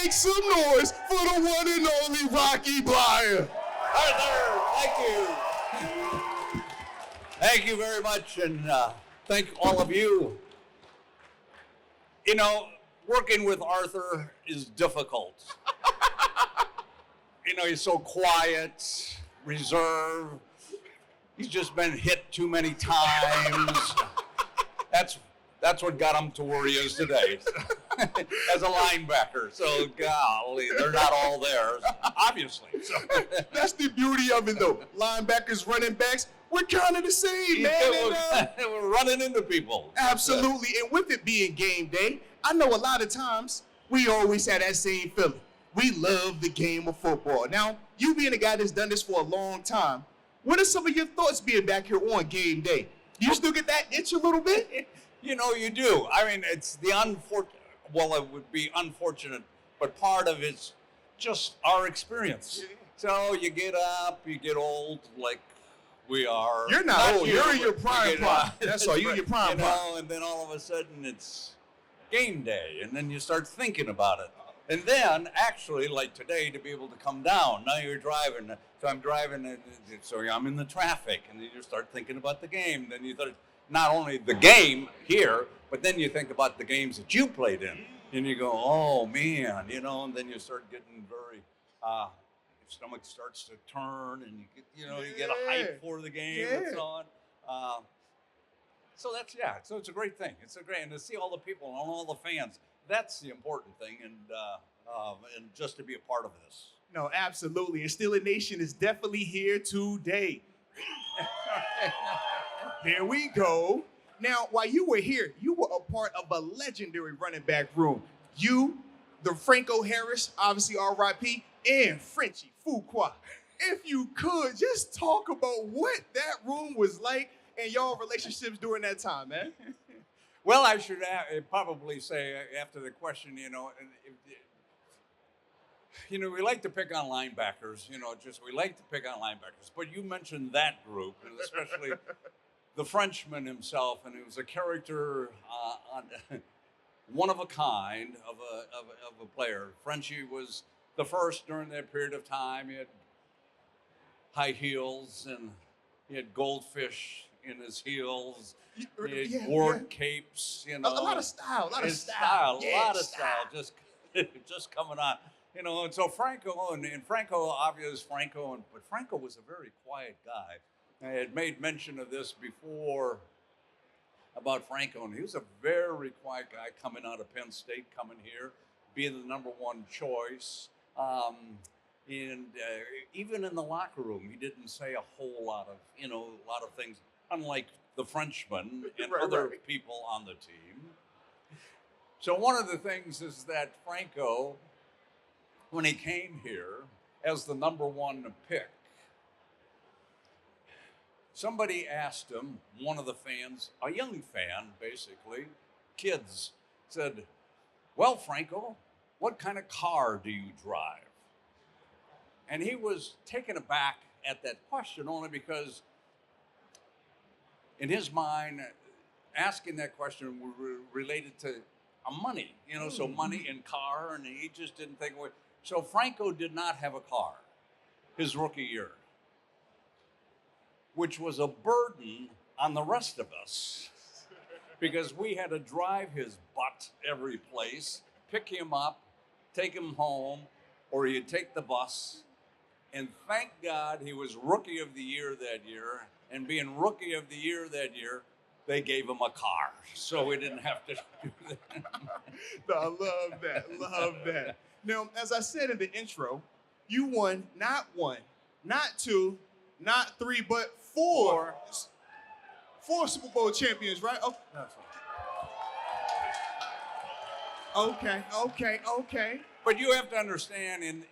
Make some noise for the one and only Rocky Bleier. Arthur, thank you. Thank you very much, and thank all of you. You know, working with Arthur is difficult. You know, he's so quiet, reserved. He's just been hit too many times. That's what got him to where he is today as a linebacker. So, golly, they're not all there, obviously. So. That's the beauty of it, though. Linebackers, running backs, we're kind of the same, man. We're running into people. Absolutely. And with it being game day, I know a lot of times we always had that same feeling. We love the game of football. Now, you being a guy that's done this for a long time, what are some of your thoughts being back here on game day? You still get that itch a little bit? You know, you do. I mean, it's the well, it would be unfortunate, but part of it's just our experience. So you get up, you get old, like we are. You're not old. You're in your prime. That's all. You're in your prime. You know, and then all of a sudden it's game day, and then you start thinking about it. And then, actually, like today, to be able to come down, now you're driving. So I'm driving, and so I'm in the traffic, and then you start thinking about the game. Then you start not only the game here, but then you think about the games that you played in, and you go, oh man, you know, and then you start getting very, your stomach starts to turn, and you get a hype for the game and so on. So so it's a great thing. And to see all the people and all the fans, that's the important thing, and just to be a part of this. No, absolutely. And Steeler Nation is definitely here today. There we go. Now, while you were here, you were a part of a legendary running back room. You, the Franco Harris, obviously R.I.P., and Frenchie Fuqua. If you could, just talk about what that room was like and y'all relationships during that time, man. Well, I should probably say after the question, we like to pick on linebackers, we like to pick on linebackers. But you mentioned that group, and especially the Frenchman himself, and he was a character, one of a kind of a player. Frenchie was the first during that period of time. He had high heels, and he had goldfish in his heels. He had ward capes, A lot of style, a lot of style. Just coming on. And so Franco, and Franco, obvious Franco, but Franco was a very quiet guy. I had made mention of this before about Franco, and he was a very quiet guy coming out of Penn State, coming here, being the number one choice. And even in the locker room, he didn't say a whole lot of things, unlike the Frenchman and other people on the team. So one of the things is that Franco, when he came here as the number one pick, somebody asked him, one of the fans, a young fan, basically, kids, said, well, Franco, what kind of car do you drive? And he was taken aback at that question only because in his mind, asking that question related to money, so money and car, and he just didn't think. So Franco did not have a car his rookie year, which was a burden on the rest of us because we had to drive his butt every place, pick him up, take him home, or he'd take the bus. And thank God he was Rookie of the Year that year. And being Rookie of the Year that year, they gave him a car. So we didn't have to do that. No, I love that. Now, as I said in the intro, you won not one, not two, not three, but four Super Bowl champions, right? Oh. That's right. Okay. But you have to understand in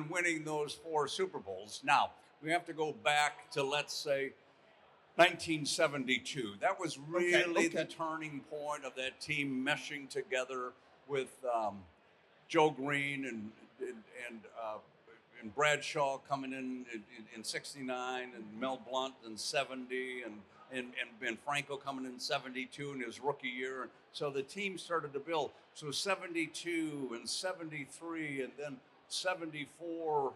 winning those 4 Super Bowls, now we have to go back to, let's say, 1972. That was really the turning point of that team meshing together with Joe Green and Bradshaw coming in 69, and Mel Blount in 70, and and Franco coming in 72 in his rookie year. And so the team started to build. So 72 and 73 and then 74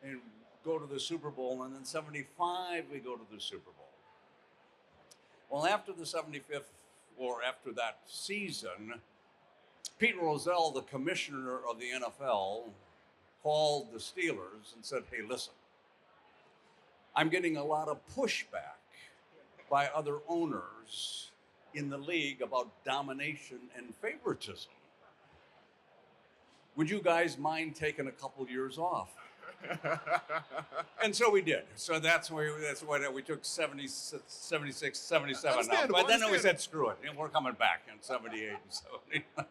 and go to the Super Bowl. And then 75, we go to the Super Bowl. Well, after the 75th, or after that season, Pete Rozelle, the commissioner of the NFL, called the Steelers and said, hey, listen, I'm getting a lot of pushback by other owners in the league about domination and favoritism. Would you guys mind taking a couple years off? And so we did. So that's why we took 76, 77 off. But then we said, screw it. And we're coming back in 78 and 79.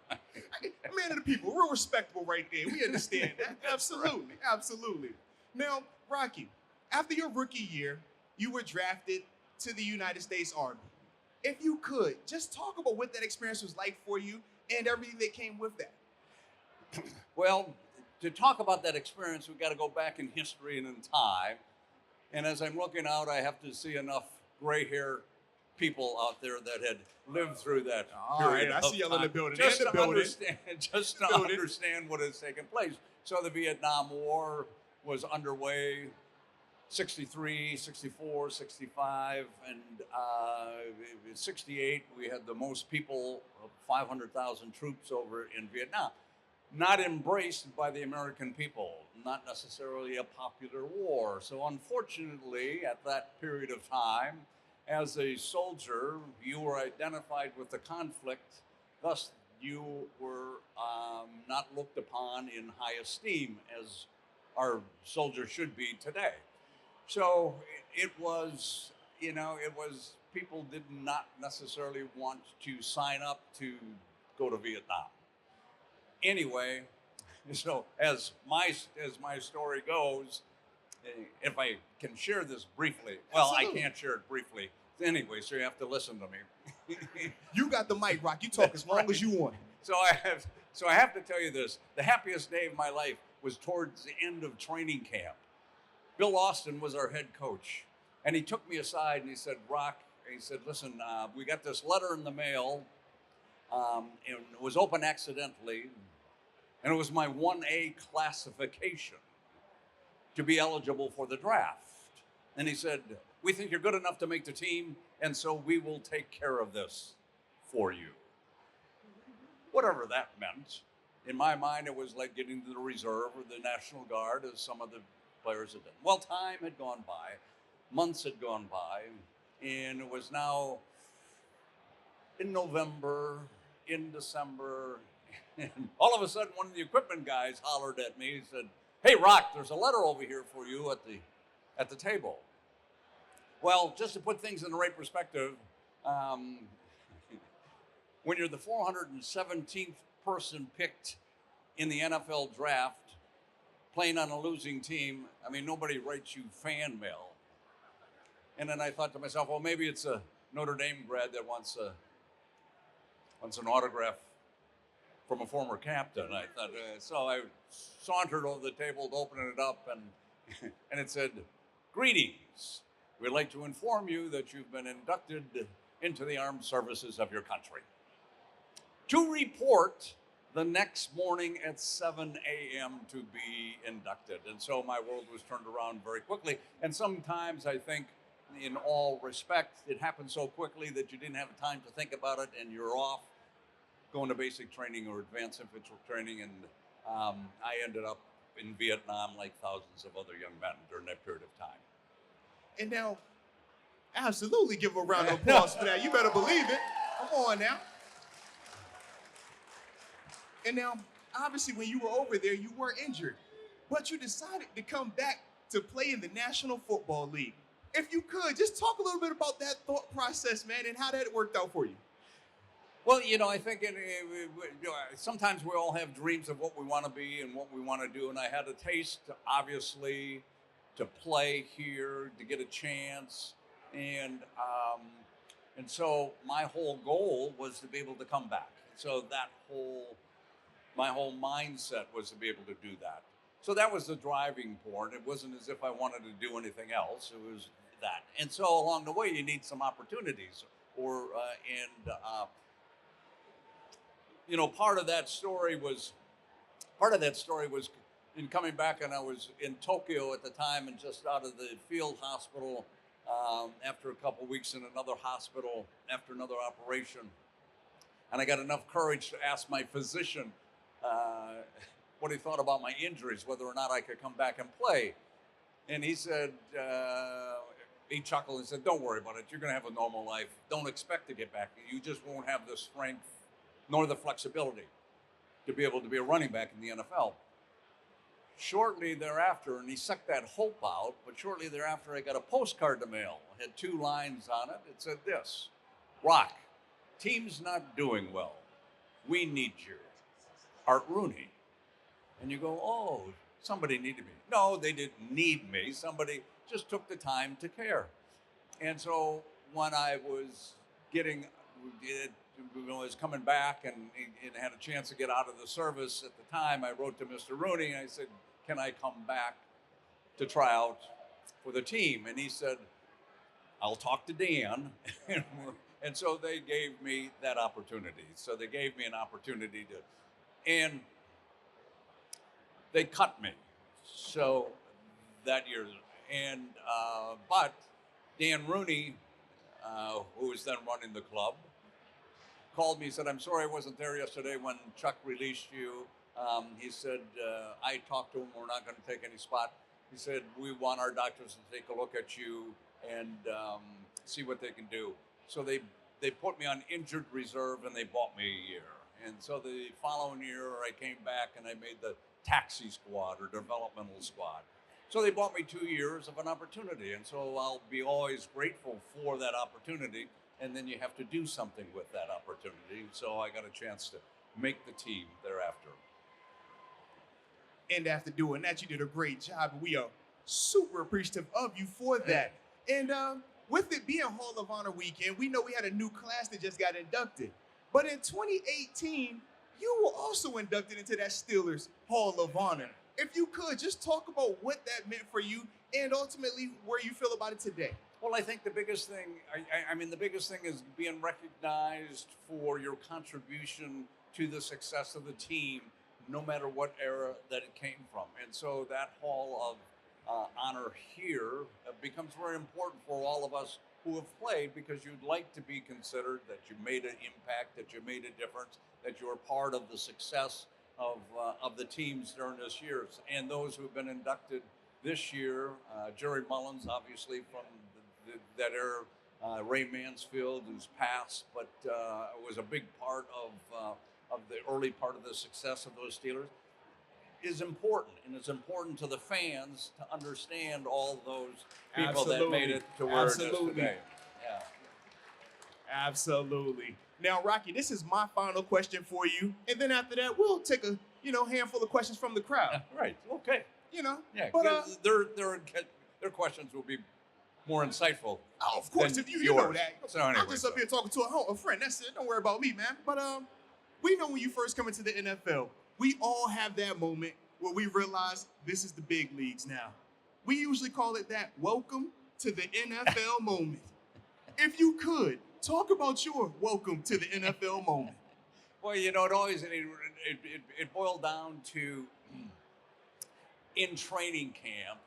Man of the people, real respectable right there. We understand that. Absolutely. Absolutely. Now, Rocky, after your rookie year, you were drafted to the United States Army. If you could, just talk about what that experience was like for you and everything that came with that. Well, to talk about that experience, we've got to go back in history and in time. And as I'm looking out, I have to see enough gray-haired people out there that had lived through that period. I see y'all in the building. Just to understand what has taken place. So the Vietnam War was underway, 63, 64, 65, and 68, we had the most people, 500,000 troops over in Vietnam. Not embraced by the American people, not necessarily a popular war. So unfortunately, at that period of time, as a soldier, you were identified with the conflict, thus you were not looked upon in high esteem as our soldiers should be today. So it was, people did not necessarily want to sign up to go to Vietnam. Anyway, so as my story goes, if I can share this briefly, well, absolutely. I can't share it briefly anyway, so you have to listen to me. You got the mic, Rock. You talk as long as you want. So I have to tell you this. The happiest day of my life was towards the end of training camp. Bill Austin was our head coach, and he took me aside and he said, Rock, he said, listen, we got this letter in the mail, and it was open accidentally, and it was my 1A classification to be eligible for the draft. And he said, we think you're good enough to make the team, and so we will take care of this for you. Whatever that meant. In my mind, it was like getting to the reserve or the National Guard, as some of the players had done. Well, time had gone by, months had gone by, and it was now in November, in December, and all of a sudden one of the equipment guys hollered at me. He said, hey, Rock, there's a letter over here for you at the table. Well, just to put things in the right perspective, when you're the 417th person picked in the NFL draft, playing on a losing team, I mean, nobody writes you fan mail. And then I thought to myself, well, maybe it's a Notre Dame grad that wants an autograph from a former captain. I thought, so I sauntered over the table to open it up, and it said, greetings. We'd like to inform you that you've been inducted into the armed services of your country. To report the next morning at 7 a.m. to be inducted. And so my world was turned around very quickly. And sometimes I think, in all respect, it happened so quickly that you didn't have time to think about it, and you're off going to basic training or advanced infantry training. And I ended up in Vietnam like thousands of other young men during that period of time. And now, absolutely give a round of applause for that. You better believe it. Come on now. And now, obviously, when you were over there, you were injured, but you decided to come back to play in the National Football League. If you could, just talk a little bit about that thought process, man, and how that worked out for you. Well, I think sometimes we all have dreams of what we want to be and what we want to do, and I had a taste, obviously, to play here, to get a chance, and so my whole goal was to be able to come back. So my whole mindset was to be able to do that. So that was the driving point. It wasn't as if I wanted to do anything else. that. And so along the way, you need some opportunities. Part of that story was in coming back, and I was in Tokyo at the time and just out of the field hospital after a couple weeks in another hospital after another operation. And I got enough courage to ask my physician what he thought about my injuries, whether or not I could come back and play. And he said, he chuckled and said, "Don't worry about it. You're going to have a normal life. Don't expect to get back. You just won't have the strength nor the flexibility to be able to be a running back in the NFL." Shortly thereafter, and he sucked that hope out, but shortly thereafter, I got a postcard to mail. It had 2 lines on it. It said this: "Rock, team's not doing well. We need you. Art Rooney." And you go, "Oh, somebody needed me." No, they didn't need me. Somebody just took the time to care. And so when I was coming back and had a chance to get out of the service at the time, I wrote to Mr. Rooney and I said, "Can I come back to try out for the team?" And he said, "I'll talk to Dan." And so they gave me that opportunity. So they gave me an opportunity and they cut me. So that year, but Dan Rooney, who was then running the club, called me and said, "I'm sorry I wasn't there yesterday when Chuck released you." He said, "I talked to him. We're not going to take any spot." He said, "We want our doctors to take a look at you and see what they can do." So they put me on injured reserve and they bought me a year. And so the following year I came back and I made the taxi squad or developmental squad. So they bought me 2 years of an opportunity. And so I'll be always grateful for that opportunity. And then you have to do something with that opportunity. So I got a chance to make the team thereafter. And after doing that, you did a great job. And we are super appreciative of you for that. And with it being Hall of Honor weekend, we know we had a new class that just got inducted. But in 2018, you were also inducted into that Steelers Hall of Honor. If you could, just talk about what that meant for you and ultimately where you feel about it today. Well, I think the biggest thing, the biggest thing is being recognized for your contribution to the success of the team, no matter what era that it came from. And so that Hall of Honor here becomes very important for all of us who have played, because you'd like to be considered that you made an impact, that you made a difference, that you were part of the success of the teams during this year. And those who have been inducted this year, Jerry Mullins, obviously from that era, Ray Mansfield, who's passed, but was a big part of the early part of the success of those Steelers, is important. And it's important to the fans to understand all those people that made it to where it is today. Yeah. Absolutely. Now, Rocky, this is my final question for you. And then after that, we'll take a handful of questions from the crowd. Right. Okay. Yeah, but their questions will be more insightful. Oh, of course, if you know that. So anyway, I'm just up here talking to a friend. That's it. Don't worry about me, man. But we know when you first come into the NFL, we all have that moment where we realize this is the big leagues now. We usually call it that welcome to the NFL moment. If you could, talk about your welcome to the NFL moment. Well, it boiled down to, in training camp,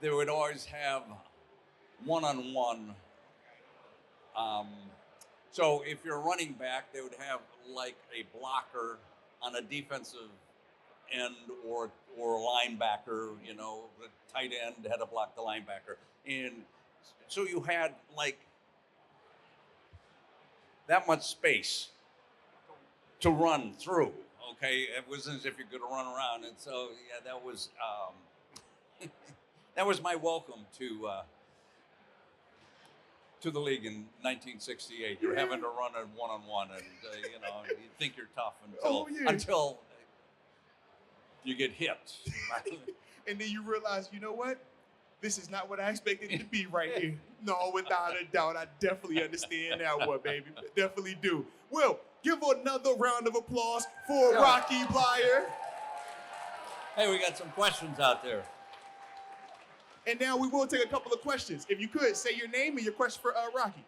they would always have one-on-one. So if you're a running back, they would have like a blocker on a defensive end or a linebacker, the tight end had to block the linebacker. And so you had like that much space to run through, okay? It wasn't as if you could run around. And so, yeah, that was that was my welcome to the league in 1968. You're having to run a one-on-one, and you think you're tough until you get hit. And then you realize, you know what? This is not what I expected it to be right here. No, without a doubt, I definitely understand that one, baby. Definitely do. Well, give another round of applause for Rocky Bleier. Hey, we got some questions out there. And now we will take a couple of questions. If you could, say your name and your question for Rocky.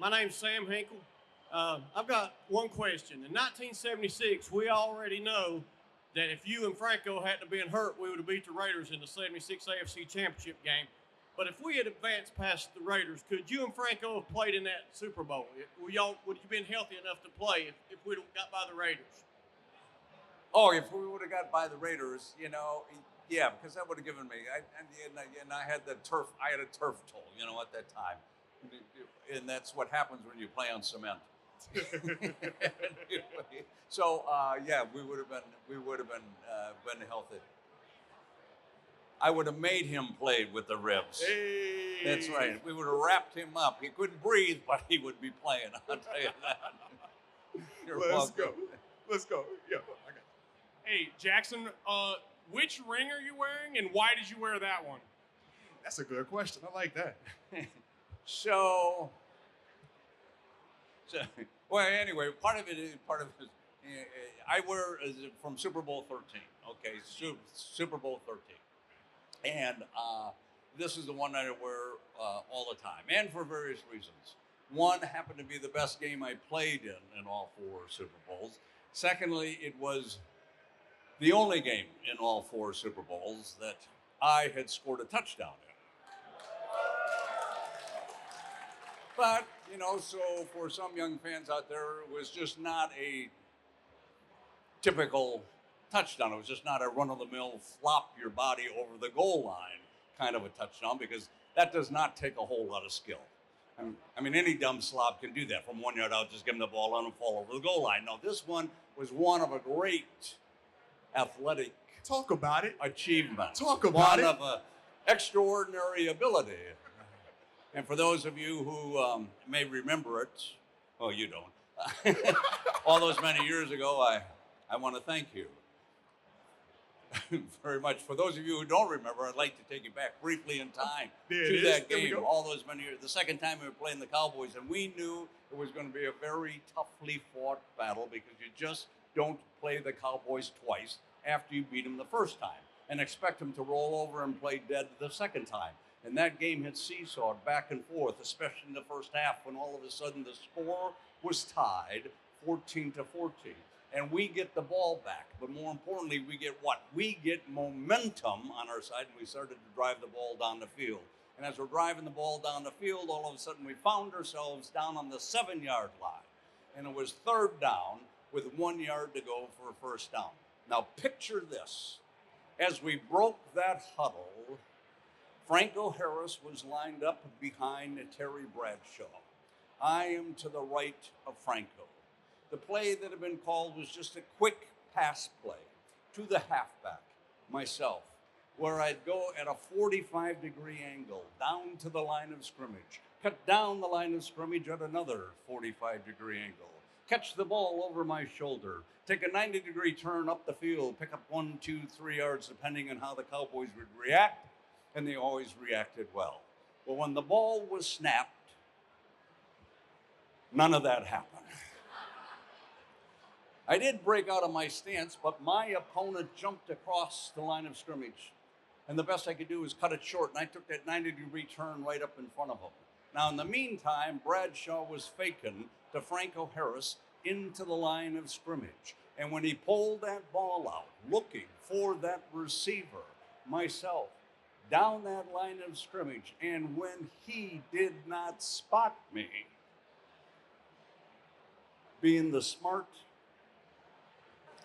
My name's Sam Hinkle. I've got one question. In 1976, we already know that if you and Franco hadn't been hurt, we would have beat the Raiders in the 76 AFC Championship game. But if we had advanced past the Raiders, could you and Franco have played in that Super Bowl? Would you have been healthy enough to play if we'd have got by the Raiders? Oh, if we would have got by the Raiders, yeah, because that would have given me. And I had the turf. I had a turf toe, at that time, and that's what happens when you play on cement. So yeah, we would have been healthy. I would have made him play with the ribs. Hey. That's right. We would have wrapped him up. He couldn't breathe, but he would be playing. I'll tell you that. Let's go. Yeah, I got you. Hey, Jackson, which ring are you wearing, and why did you wear that one? That's a good question. I like that. Well, anyway, part of it is I wear from Super Bowl 13. Okay, Super Bowl 13, and this is the one that I wear all the time, and for various reasons. One happened to be the best game I played in all 4 Super Bowls. Secondly, it was the only game in all 4 Super Bowls that I had scored a touchdown in. But, so for some young fans out there, it was just not a typical touchdown. It was just not a run-of-the-mill flop your body over the goal line kind of a touchdown, because that does not take a whole lot of skill. I mean, any dumb slob can do that from 1 yard out, just give him the ball and fall over the goal line. No, this one was one of a great athletic Talk about it. achievement. Talk about it. One of extraordinary ability. And for those of you who may remember it, oh, you don't, all those many years ago, I want to thank you very much. For those of you who don't remember, I'd like to take you back briefly in time to that game, all those many years. The second time we were playing the Cowboys, and we knew it was going to be a very toughly fought battle, because you just don't play the Cowboys twice after you beat them the first time and expect them to roll over and play dead the second time. And that game had seesawed back and forth, especially in the first half, when all of a sudden the score was tied 14-14. And we get the ball back. But more importantly, we get what? We get momentum on our side, and we started to drive the ball down the field. And as we're driving the ball down the field, all of a sudden we found ourselves down on the 7-yard line. And it was 3rd down with 1 yard to go for a first down. Now picture this. As we broke that huddle, Franco Harris was lined up behind Terry Bradshaw. I am to the right of Franco. The play that had been called was just a quick pass play to the halfback, myself, where I'd go at a 45-degree angle down to the line of scrimmage, cut down the line of scrimmage at another 45-degree angle, catch the ball over my shoulder, take a 90-degree turn up the field, pick up 1, 2, 3 yards, depending on how the Cowboys would react. And they always reacted well. But when the ball was snapped, none of that happened. I did break out of my stance, but my opponent jumped across the line of scrimmage. And the best I could do was cut it short, and I took that 90-degree turn right up in front of him. Now, in the meantime, Bradshaw was faking to Franco Harris into the line of scrimmage. And when he pulled that ball out, looking for that receiver, myself, down that line of scrimmage, and when he did not spot me, being the smart,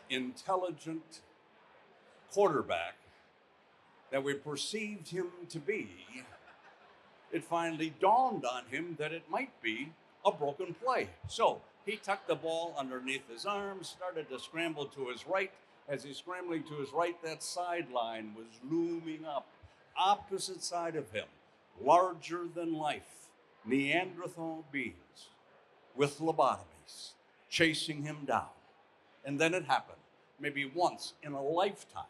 intelligent quarterback that we perceived him to be, it finally dawned on him that it might be a broken play. So he tucked the ball underneath his arm, started to scramble to his right. As he's scrambling to his right, that sideline was looming up. Opposite side of him, larger than life, Neanderthal beings with lobotomies chasing him down. And then it happened, maybe once in a lifetime.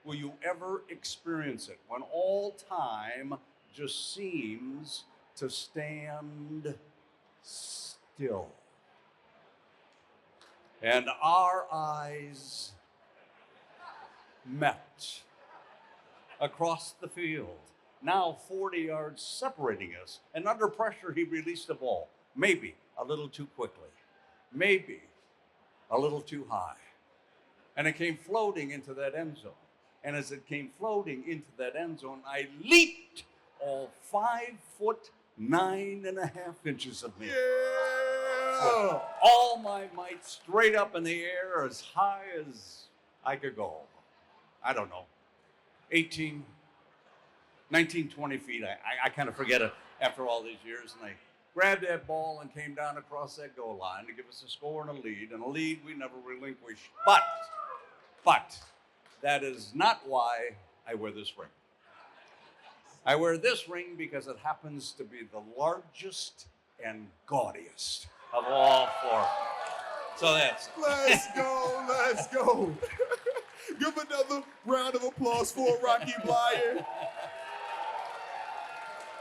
Will you ever experience it, when all time just seems to stand still? And our eyes met across the field, now 40 yards separating us. And under pressure, he released the ball. Maybe a little too quickly. Maybe a little too high. And it came floating into that end zone. And as it came floating into that end zone, I leaped all 5'9.5" of me. Yeah. All my might straight up in the air as high as I could go. I don't know, 18, 19, 20 feet. I kind of forget it after all these years. And I grabbed that ball and came down across that goal line to give us a score and a lead we never relinquished. But that is not why I wear this ring. I wear this ring because it happens to be the largest and gaudiest of all four. So that's. Let's go, let's go. Give another round of applause for Rocky Bleier.